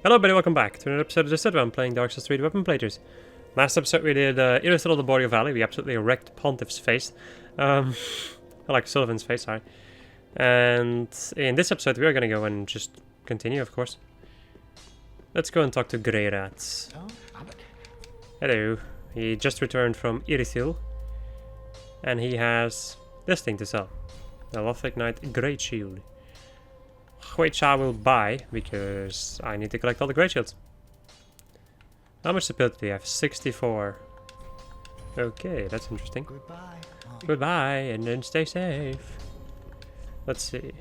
Hello everybody, welcome back to another episode of Just Sit. I'm playing Dark Souls 3 Weapon Playthroughs. Last episode we did Irithel of the Boreal Valley. We absolutely wrecked Pontiff's face. I like Sullivan's face, sorry. And in this episode we are going to go and just continue, of course. Let's go and talk to Greatswords. Hello. He just returned from Irithel. And he has this thing to sell. The Lothic Knight Greatshield. Which I will buy, because I need to collect all the Greatshields. How much stability do we have? 64. Okay, that's interesting. Goodbye. Goodbye, and then stay safe. Let's see.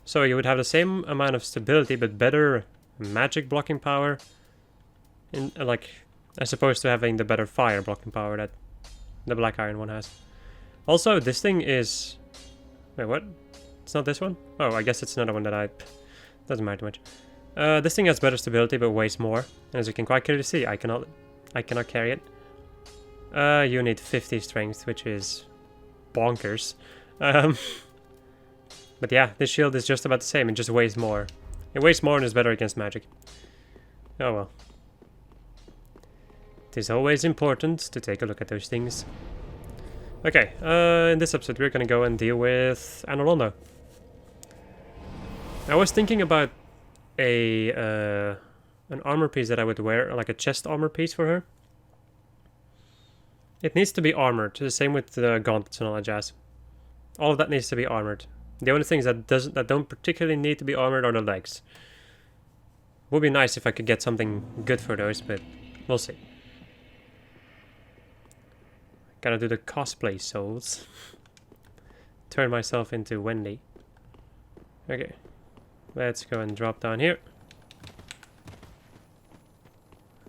So you would have the same amount of stability, but better magic blocking power. As opposed to having the better fire blocking power that the Black Iron one has. Also, this thing is... Wait, what? It's not this one? Oh, I guess it's another one that doesn't matter too much. This thing has better stability but weighs more. And as you can quite clearly see, I cannot carry it. You need 50 strength, which is bonkers. But yeah, this shield is just about the same, it just weighs more. It weighs more and is better against magic. Oh well. It is always important to take a look at those things. Okay, in this episode we're gonna go and deal with Anor Londo. I was thinking about an armor piece that I would wear, like a chest armor piece for her. It needs to be armored, the same with the gauntlets and all that jazz. All of that needs to be armored. The only things that don't particularly need to be armored are the legs. Would be nice if I could get something good for those, but we'll see. Gotta do the cosplay souls. Turn myself into Wendy. Okay. Let's go and drop down here.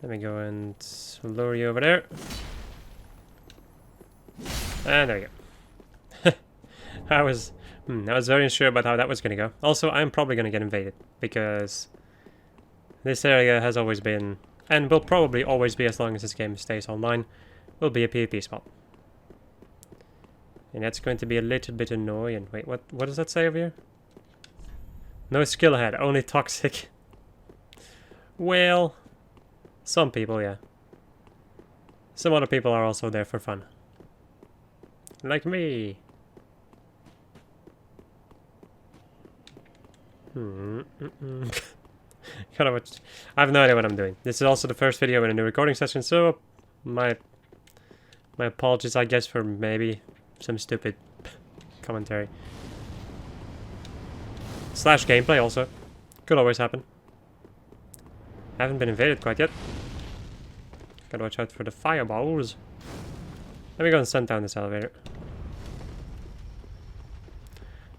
Let me go and lower you over there. And there you go. I was very unsure about how that was gonna go. Also, I'm probably gonna get invaded because this area has always been, and will probably always be as long as this game stays online, will be a PvP spot. And that's going to be a little bit annoying. Wait, what does that say over here? No skill ahead, only toxic. Well, some people, yeah. Some other people are also there for fun. Like me. I have no idea what I'm doing. This is also the first video in a new recording session, so my apologies, I guess, for maybe some stupid commentary. / gameplay also. Could always happen. Haven't been invaded quite yet. Gotta watch out for the fireballs. Let me go and send down this elevator.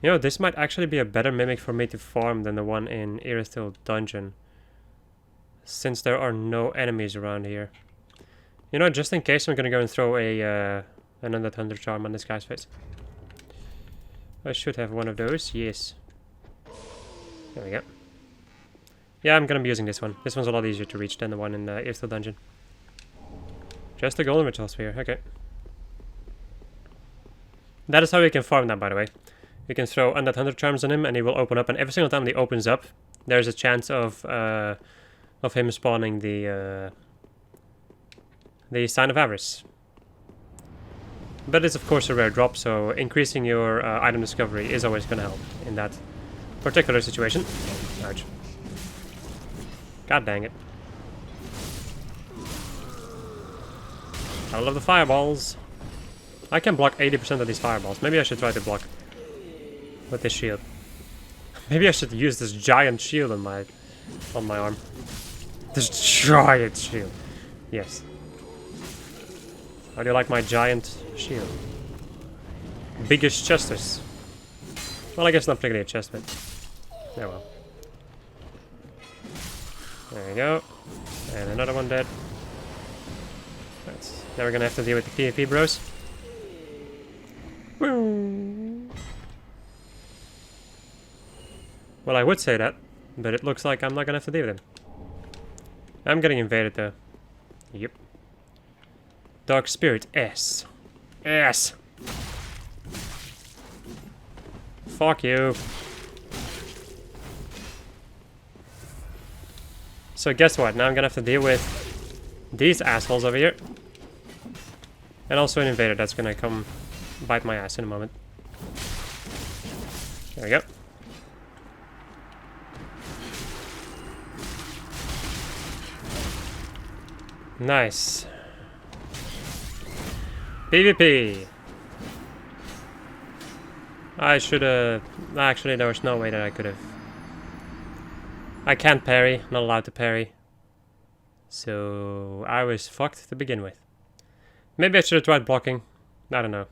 You know, this might actually be a better mimic for me to farm than the one in Irithel Dungeon. Since there are no enemies around here. You know, just in case, I'm gonna go and throw another Thunder Charm on this guy's face. I should have one of those, yes. There we go. Yeah, I'm gonna be using this one. This one's a lot easier to reach than the one in the Irithel Dungeon. Just a golden ritual sphere, okay. That is how you can farm that, by the way. You can throw Undead Thunder Charms on him and he will open up, and every single time he opens up, there's a chance of him spawning the Sign of Avarice. But it's of course a rare drop, so increasing your item discovery is always going to help in that particular situation. Ouch. God dang it. I love the fireballs. I can block 80% of these fireballs. Maybe I should try to block with this shield. Maybe I should use this giant shield on my arm. This giant shield. Yes. How do you like my giant shield? Biggest chesters. Well, I guess not particularly a chest, but... yeah, well. There we go. And another one dead. Right. Now we're gonna have to deal with the PvP bros. Well, I would say that, but it looks like I'm not gonna have to deal with them. I'm getting invaded though. Yep. Dark Spirit S. S. Fuck you. So guess what? Now I'm gonna have to deal with these assholes over here. And also an invader that's gonna come bite my ass in a moment. There we go. Nice. PvP. I should have... Actually, there was no way that I could have. I can't parry. Not allowed to parry. So I was fucked to begin with. Maybe I should have tried blocking. I don't know.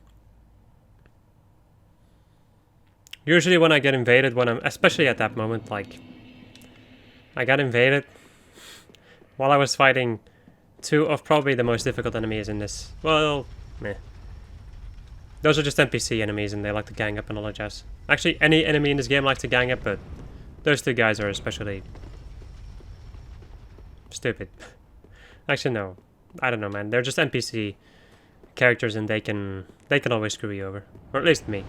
Usually when I get invaded, when I'm... Especially at that moment, like... I got invaded while I was fighting two of probably the most difficult enemies in this. Well, meh. Those are just NPC enemies and they like to gang up and all that jazz. Actually, any enemy in this game likes to gang up, but those two guys are especially stupid. Actually, no. I don't know, man. They're just NPC characters and they can always screw you over. Or at least me.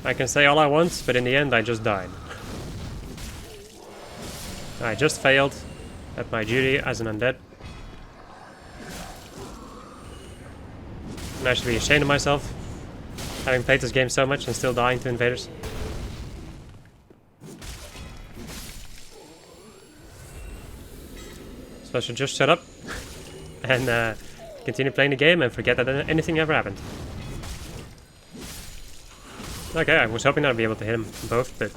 I can say all I want, but in the end I just died. I just failed at my duty as an undead. And I should be ashamed of myself, having played this game so much and still dying to invaders. So I should just shut up and continue playing the game and forget that anything ever happened. Okay, I was hoping I'd be able to hit them both, but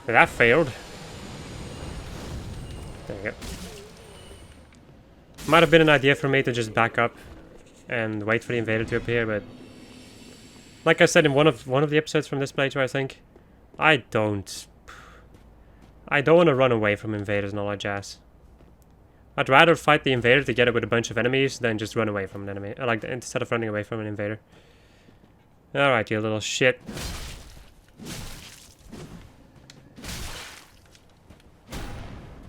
that failed. There you go. Might have been an idea for me to just back up and wait for the invader to appear, but like I said in one of the episodes from this playthrough, I think I don't want to run away from invaders and all that jazz. I'd rather fight the invader together with a bunch of enemies than just run away from an enemy. I like instead of running away from an invader. Alright, you little shit.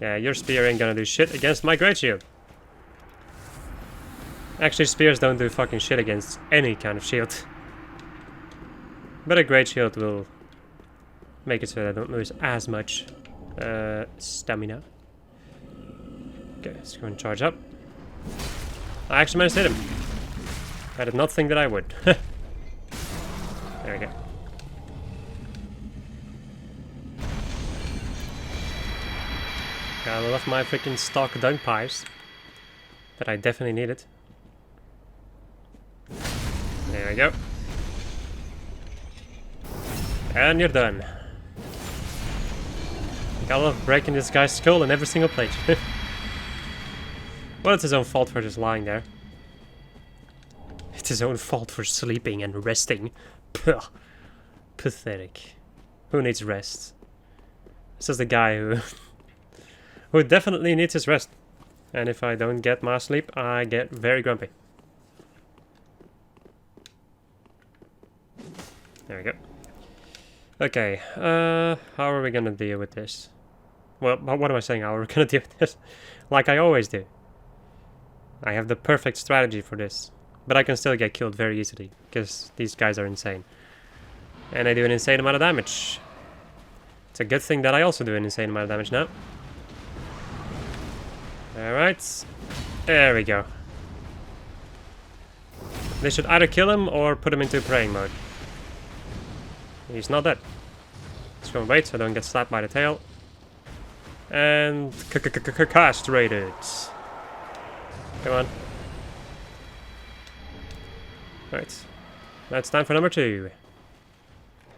Yeah, your spear ain't gonna do shit against my great shield. Actually, spears don't do fucking shit against any kind of shield. But a great shield will make it so that I don't lose as much stamina. Okay, let's go and charge up. I actually managed to hit him. I did not think that I would. There we go. Got all of my freaking stock dunk pies that I definitely needed. There we go. And you're done. Gotta love breaking this guy's skull in every single plate. Well, it's his own fault for just lying there. It's his own fault for sleeping and resting. Puh. Pathetic. Who needs rest? This is the guy who definitely needs his rest. And if I don't get my sleep, I get very grumpy. There we go. Okay, how are we gonna deal with this? Well, what am I saying? How are we gonna deal with this? Like I always do. I have the perfect strategy for this. But I can still get killed very easily, because these guys are insane. And I do an insane amount of damage. It's a good thing that I also do an insane amount of damage now. Alright. There we go. They should either kill him or put him into praying mode. He's not dead. Let's go and wait so I don't get slapped by the tail. And castrated. Come on. Right. Now it's time for number 2.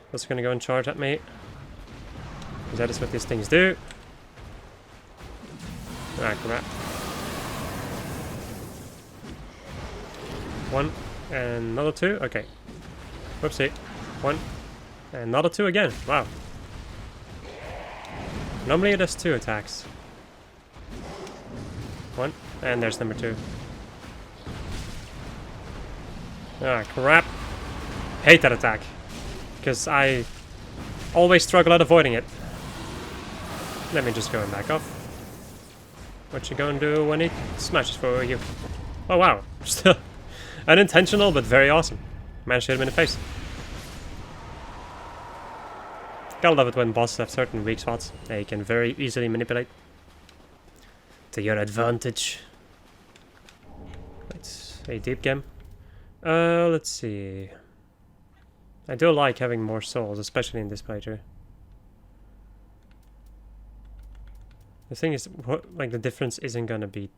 What's gonna go and charge at me? Because that is what these things do. Ah, crap. 1 and another 2. Okay. Whoopsie. 1 and another 2 again. Wow. Normally it does 2 attacks. 1 and there's number 2. Ah, crap. Hate that attack. Because I always struggle at avoiding it. Let me just go and back off. What you gonna do when he smashes for you? Oh wow. Still unintentional, but very awesome. Managed to hit him in the face. Gotta love it when bosses have certain weak spots that you can very easily manipulate to your advantage. It's a deep game. Let's see. I do like having more souls, especially in this playthrough. The thing is, like, the difference isn't gonna be...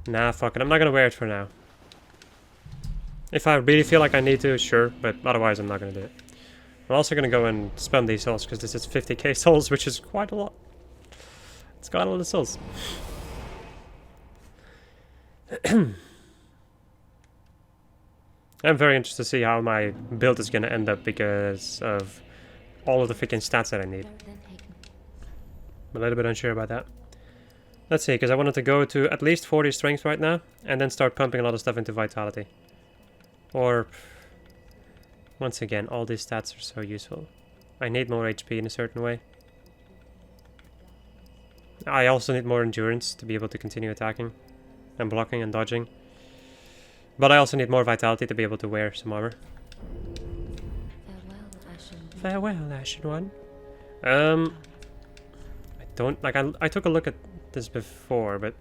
Nah, fuck it. I'm not gonna wear it for now. If I really feel like I need to, sure, but otherwise I'm not gonna do it. I'm also gonna go and spend these souls, because this is 50k souls, which is quite a lot. It's quite a lot of souls. I'm very interested to see how my build is gonna end up, because of all of the freaking stats that I need. I'm a little bit unsure about that. Let's see, because I wanted to go to at least 40 strength right now, and then start pumping a lot of stuff into vitality. Or, once again, all these stats are so useful. I need more HP in a certain way. I also need more endurance to be able to continue attacking, and blocking and dodging. But I also need more vitality to be able to wear some armor. Farewell, Ashen One. I don't, like, I took a look at this before, but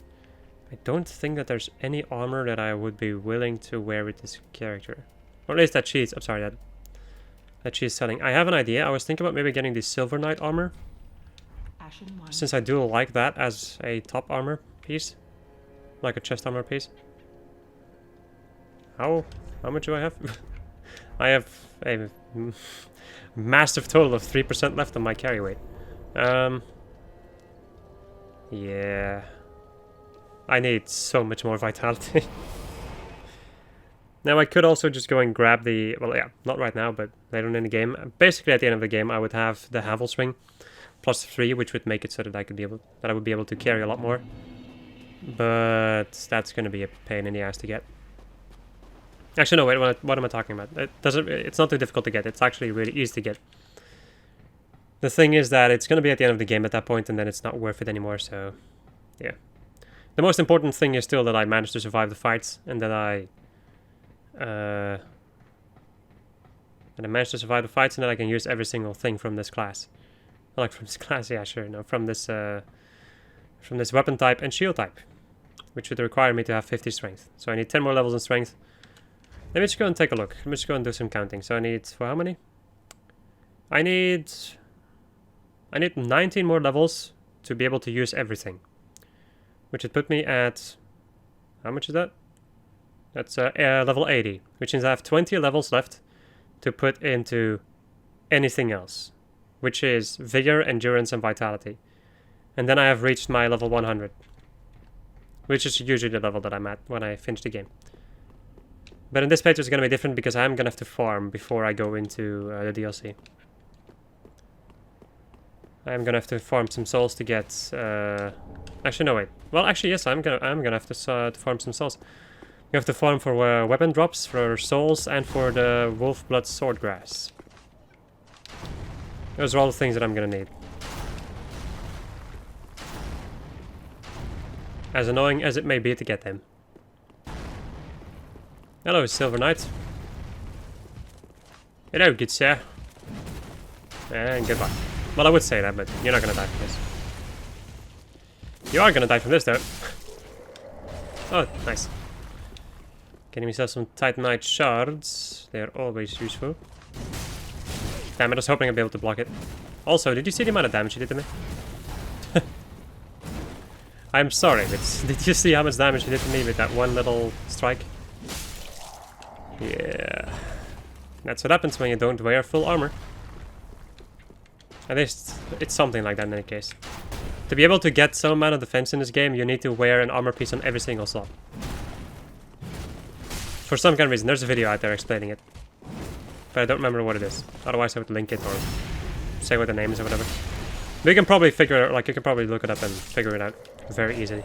I don't think that there's any armor that I would be willing to wear with this character. Or at least that she's, I'm sorry, that she's selling. I have an idea. I was thinking about maybe getting the Silver Knight armor, since I do like that as a top armor piece, like a chest armor piece. How much do I have? I have a massive total of 3% left on my carry weight. Yeah. I need so much more vitality. Now I could also just go and grab the... Well, yeah, not right now, but later on in the game. Basically, at the end of the game, I would have the Havel Swing plus 3, which would make it so that I would be able to carry a lot more. But that's going to be a pain in the ass to get. Actually, no, wait, what am I talking about? It's not too difficult to get. It's actually really easy to get. The thing is that it's going to be at the end of the game at that point, and then it's not worth it anymore, so... Yeah. The most important thing is still that I managed to survive the fights, and that I managed to survive the fights, and that I can use every single thing from this class. Like, from this class, yeah, sure, no, from this weapon type and shield type, which would require me to have 50 strength. So I need 10 more levels in strength. Let me just go and take a look. Let me just go and do some counting. So I need, for how many? I need 19 more levels to be able to use everything. Which would put me at, how much is that? That's level 80, which means I have 20 levels left to put into anything else, which is Vigor, Endurance, and Vitality. And then I have reached my level 100, which is usually the level that I'm at when I finish the game. But in this page it's going to be different because I'm going to have to farm before I go into the DLC. I'm going to have to farm some souls to get... Actually, no, wait. Well, actually, yes, I'm gonna have to farm some souls. You have to farm for weapon drops, for souls, and for the Wolfblood Swordgrass. Those are all the things that I'm gonna need. As annoying as it may be to get them. Hello, Silver Knight. Hello, good sir. And goodbye. Well, I would say that, but you're not gonna die from this. You are gonna die from this, though. Oh, nice. Getting myself some Titanite shards. They're always useful. Damn, I was hoping I'd be able to block it. Also, did you see the amount of damage you did to me? I'm sorry, but did you see how much damage you did to me with that one little strike? Yeah. That's what happens when you don't wear full armor. At least, it's something like that in any case. To be able to get some amount of defense in this game, you need to wear an armor piece on every single slot. For some kind of reason, there's a video out there explaining it. But I don't remember what it is. Otherwise I would link it or say what the name is or whatever. But you can probably figure it out, like you can probably look it up and figure it out very easily.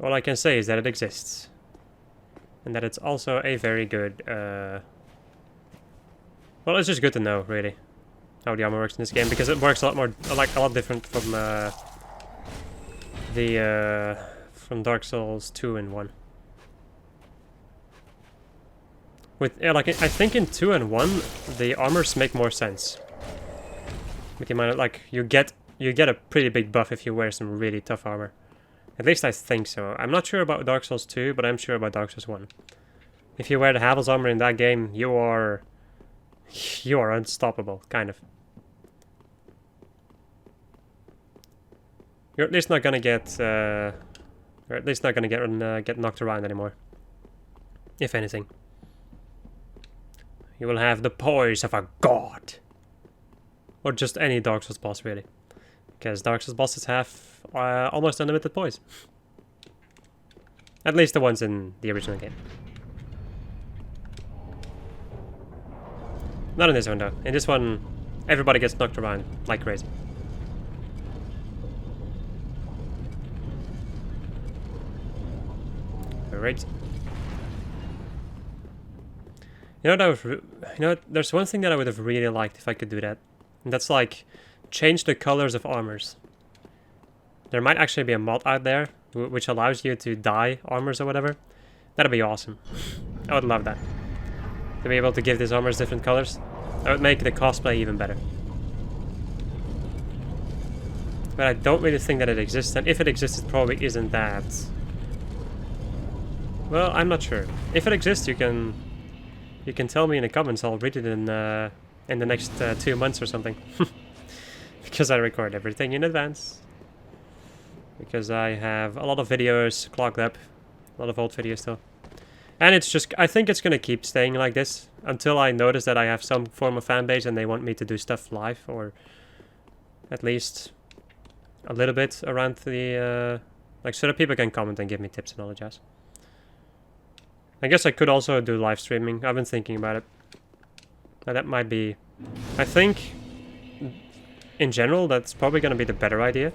All I can say is that it exists. And that it's also a very good, well, it's just good to know, really, how the armor works in this game, because it works a lot more, like, a lot different from, from Dark Souls 2 and 1. With like I think in 2 and 1 the armors make more sense. With the amount of, like, you get a pretty big buff if you wear some really tough armor. At least I think so. I'm not sure about Dark Souls 2, but I'm sure about Dark Souls 1. If you wear the Havel's armor in that game, you are unstoppable, kind of. You're at least not gonna get get knocked around anymore. If anything. You will have the poise of a god. Or just any Dark Souls boss, really. Because Dark Souls bosses have almost unlimited poise. At least the ones in the original game. Not in this one, though. In this one, everybody gets knocked around like crazy. Alright. You know, there's one thing that I would have really liked if I could do that. And that's like, change the colors of armors. There might actually be a mod out there which allows you to dye armors or whatever. That'd be awesome. I would love that. To be able to give these armors different colors. That would make the cosplay even better. But I don't really think that it exists, and if it exists, it probably isn't that. Well, I'm not sure. If it exists, you can tell me in the comments. I'll read it in the next 2 months or something. Because I record everything in advance. Because I have a lot of videos clogged up. A lot of old videos still. And it's just, I think it's going to keep staying like this. Until I notice that I have some form of fan base and they want me to do stuff live. Or at least a little bit around the... like, so that people can comment and give me tips and all that jazz. I guess I could also do live streaming. I've been thinking about it. Now that might be... I think, in general, that's probably going to be the better idea.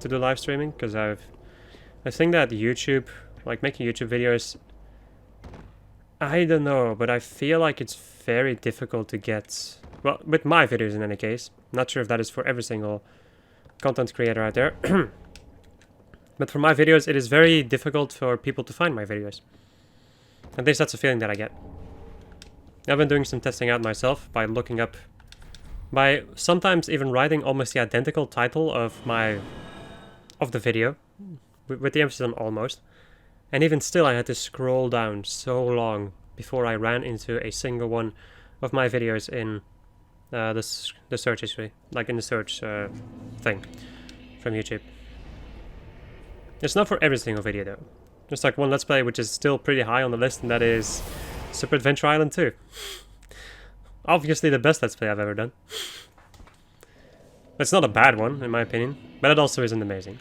To do live streaming. Because I think that YouTube, like making YouTube videos... I don't know, but I feel like it's very difficult to get... Well, with my videos in any case. Not sure if that is for every single content creator out there. But for my videos, it is very difficult for people to find my videos. At least that's a feeling that I get. I've been doing some testing out myself by looking up... by sometimes even writing almost the identical title of the video. With the emphasis on almost. And even still, I had to scroll down so long before I ran into a single one of my videos in the search history. Like in the search thing from YouTube. It's not for every single video though. There's like one Let's Play which is still pretty high on the list, and that is Super Adventure Island 2. Obviously the best Let's Play I've ever done. It's not a bad one, in my opinion, but it also isn't amazing.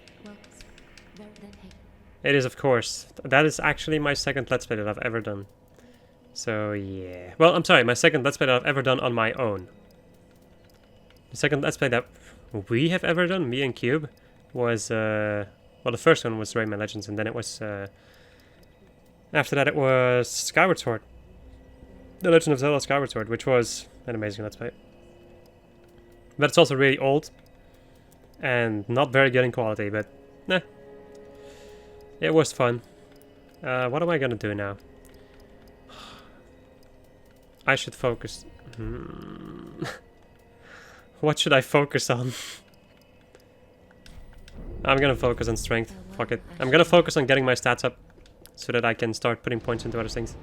It is, of course. That is actually my second Let's Play that I've ever done. So, yeah. Well, I'm sorry, my second Let's Play that I've ever done on my own. The second Let's Play that we have ever done, me and Cube, was, well, the first one was Rayman Legends, and then it was, after that it was Skyward Sword. The Legend of Zelda Skyward Sword, which was an amazing Let's Play. But it's also really old, and not very good in quality, but, nah. It was fun. What am I gonna do now? I should focus. What should I focus on? I'm gonna focus on strength. Fuck it. I'm gonna focus on getting my stats up so that I can start putting points into other things.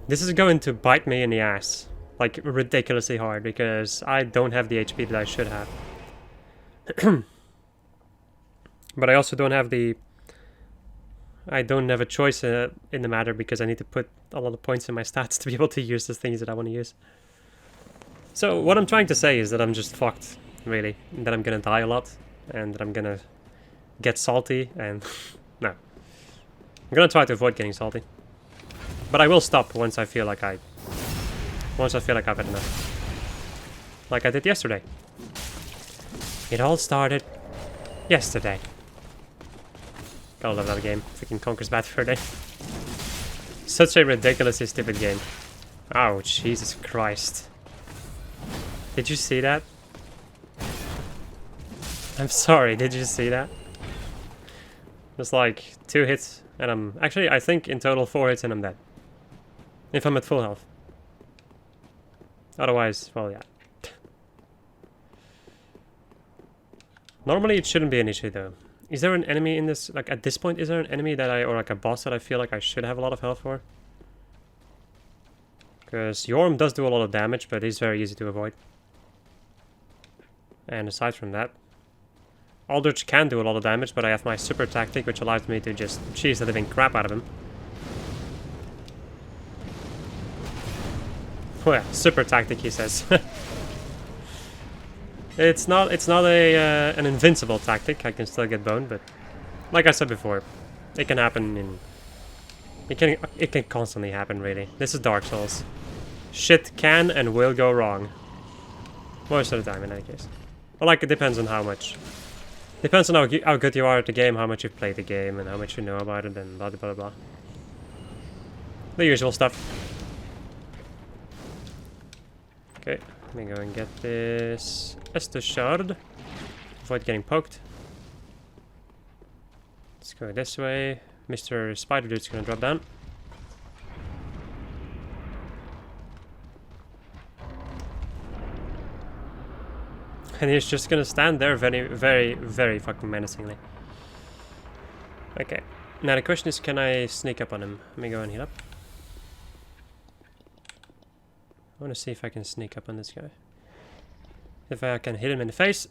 This is going to bite me in the ass. Like, ridiculously hard, because I don't have the HP that I should have. But I also don't have the... I don't have a choice in the matter, because I need to put a lot of points in my stats to be able to use the things that I want to use. So what I'm trying to say is that I'm just fucked, really. And that I'm gonna die a lot, and that I'm gonna get salty, and... no. I'm gonna try to avoid getting salty. But I will stop once I feel like I've had enough. Like I did yesterday. It all started yesterday. Gotta love that game. Freaking Conker's Bad Fur Day. Such a ridiculously stupid game. Oh, Jesus Christ. Did you see that? I'm sorry, did you see that? It's like 2 hits and I'm... Actually, I think in total 4 hits and I'm dead. If I'm at full health. Otherwise, well, yeah. Normally it shouldn't be an issue though. Is there an enemy in this, like at this point, is there an enemy that or like a boss that I feel like I should have a lot of health for? Because Yorm does do a lot of damage, but he's very easy to avoid. And aside from that, Aldrich can do a lot of damage, but I have my super tactic, which allows me to just cheese the living crap out of him. Oh yeah, super tactic, he says. It's not an invincible tactic. I can still get boned, but like I said before, it can happen in. It can constantly happen, really. This is Dark Souls. Shit can and will go wrong. Most of the time, in any case. Well, like, it depends on how much. Depends on how good you are at the game, how much you've played the game, and how much you know about it, and blah blah blah blah. The usual stuff. Okay, let me go and get this Estus shard. Avoid getting poked. Let's go this way. Mr. Spider Dude's gonna drop down. And he's just gonna stand there very, very, very fucking menacingly. Okay. Now the question is, can I sneak up on him? Let me go and heal up. I want to see if I can sneak up on this guy. If I can hit him in the face.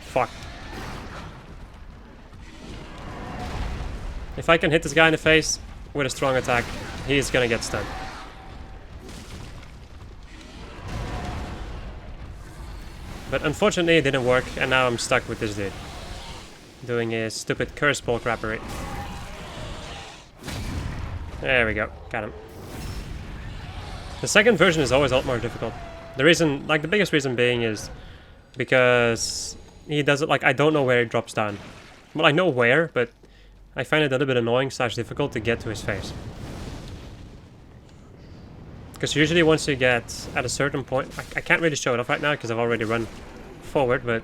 Fuck. If I can hit this guy in the face with a strong attack, he's gonna get stunned. But unfortunately it didn't work, and now I'm stuck with this dude. Doing his stupid curse ball crappery. There we go, got him. The second version is always a lot more difficult. The reason, like the biggest reason being is because he does it like I don't know where he drops down. Well, I know where, but I find it a little bit annoying / difficult to get to his face. Because usually once you get at a certain point, I can't really show it off right now because I've already run forward, but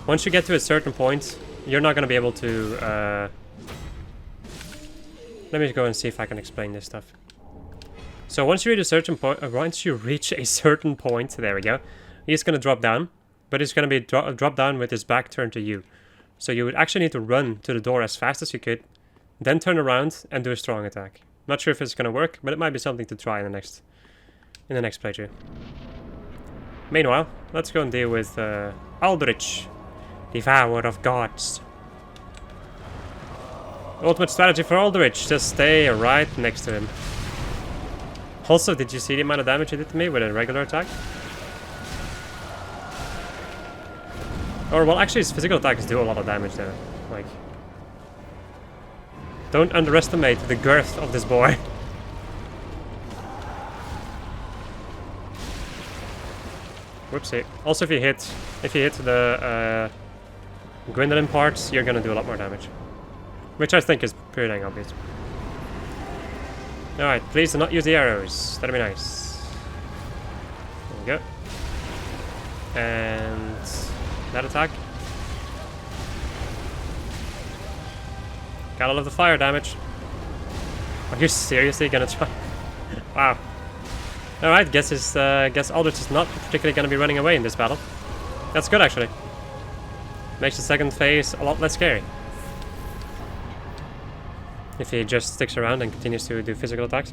once you get to a certain point, you're not going to be able to... Let me go and see if I can explain this stuff. So once you reach a certain point, there we go, he's going to drop down, but he's going to be drop down with his back turned to you. So you would actually need to run to the door as fast as you could, then turn around and do a strong attack. Not sure if it's going to work, but it might be something to try in the next playthrough. Meanwhile, let's go and deal with Aldrich, Devourer of Gods. Ultimate strategy for Aldrich, just stay right next to him. Also, did you see the amount of damage he did to me with a regular attack? Or, well, actually his physical attacks do a lot of damage there. Like, don't underestimate the girth of this boy. Whoopsie. Also, if you hit the Gwendolyn parts, you're gonna do a lot more damage. Which I think is pretty dang obvious. Alright, please do not use the arrows. That'd be nice. There we go. And that attack. Gotta love the fire damage. Are you seriously gonna try? Wow. Alright, guess Aldrich is not particularly gonna be running away in this battle. That's good actually. Makes the second phase a lot less scary. If he just sticks around and continues to do physical attacks.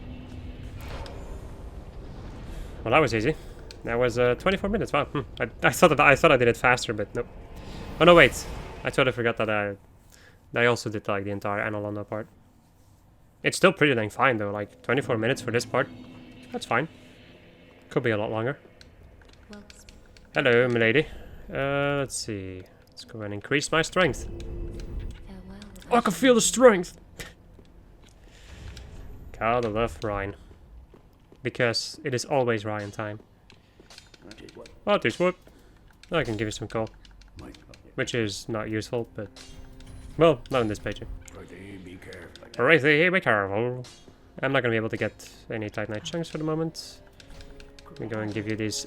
Well, that was easy. That was 24 minutes. Wow. I thought I did it faster, but nope. Oh no, wait. I totally forgot that I also did like the entire Anor Londo part. It's still pretty dang fine though. Like 24 minutes for this part. That's fine. Could be a lot longer. Hello, milady. Let's see. Let's go and increase my strength. Oh, I can feel the strength. Gotta love Ryan. Because it is always Ryan time. What is what? I can give you some coal. Which is not useful, but... Well, not in this page. Right, be careful. I'm not gonna be able to get any Titanite chunks for the moment. Let me go and give you this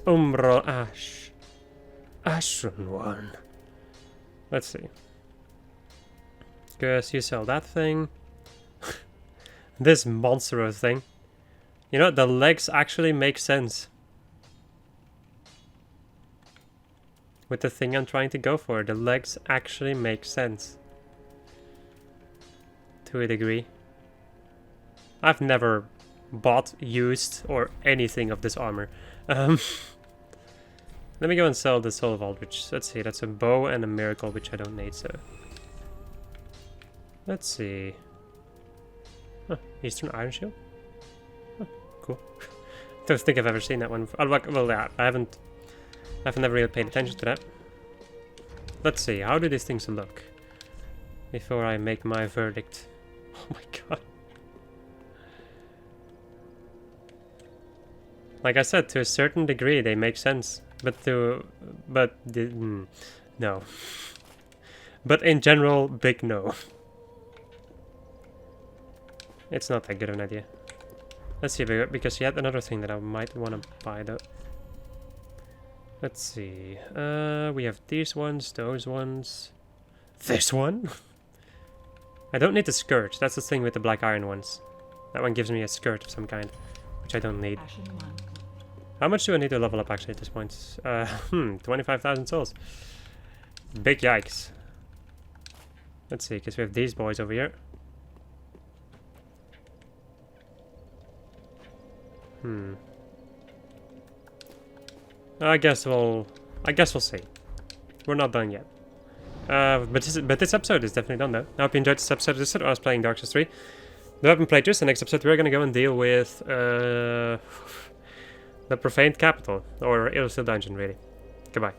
Umbral Ash. Ashen one. Let's see. Guess you sell that thing. This monster of a thing. You know, the legs actually make sense. With the thing I'm trying to go for, the legs actually make sense. To a degree. I've never bought, used, or anything of this armor. Let me go and sell the Soul Vault, which, let's see, that's a bow and a miracle, which I don't need, so... Let's see... Huh, Eastern Iron Shield? Huh, cool. Don't think I've ever seen that one before. Well, yeah, I haven't never really paid attention to that. Let's see, how do these things look? Before I make my verdict. Oh my god. Like I said, to a certain degree they make sense. No. But in general, big no. It's not that good of an idea. Let's see, because yet another thing that I might want to buy though. Let's see. We have these ones, those ones. This one? I don't need the skirt. That's the thing with the black iron ones. That one gives me a skirt of some kind, which I don't need. How much do I need to level up actually at this point? 25,000 souls. Big yikes. Let's see, because we have these boys over here. I guess we'll see. We're not done yet. But this episode is definitely done though. I hope you enjoyed this episode. This is I was playing Dark Souls 3. The weapon playthroughs. The next episode we're gonna go and deal with the Profaned Capital, or Illusil Dungeon really. Goodbye.